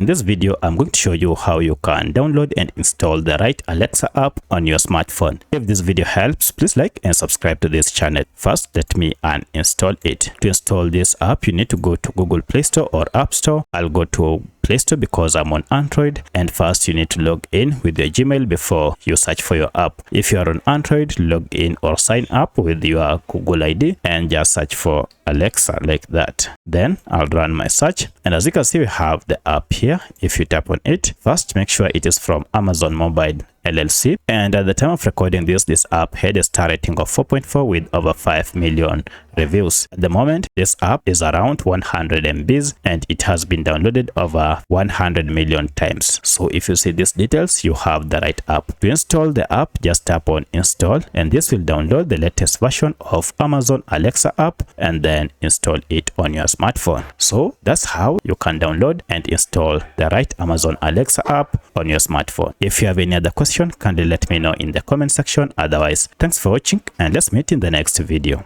In this video, I'm going to show you how you can download and install the right Alexa app on your smartphone. If this video helps, please like and subscribe to this channel. First, let me uninstall it. To install this app, you need to go to Google Play Store or App Store. I'll go to Play Store because I'm on Android, and first you need to log in with your Gmail before you search for your app. If you are on Android, log in or sign up with your Google ID and just search for Alexa like that. Then I'll run my search, and as you can see, we have the app here. If you tap on it, first make sure it is from Amazon Mobile LLC, and at the time of recording this app had a star rating of 4.4 with over 5 million reviews. At the moment, this app is around 100 MBs and it has been downloaded over 100 million times. So if you see these details, you have the right app. To install the app, just tap on install, and this will download the latest version of Amazon Alexa app and then install it on your smartphone. So that's how you can download and install the right Amazon Alexa app on your smartphone. If you have any other question, kindly let me know in the comment section. Otherwise, thanks for watching and let's meet in the next video.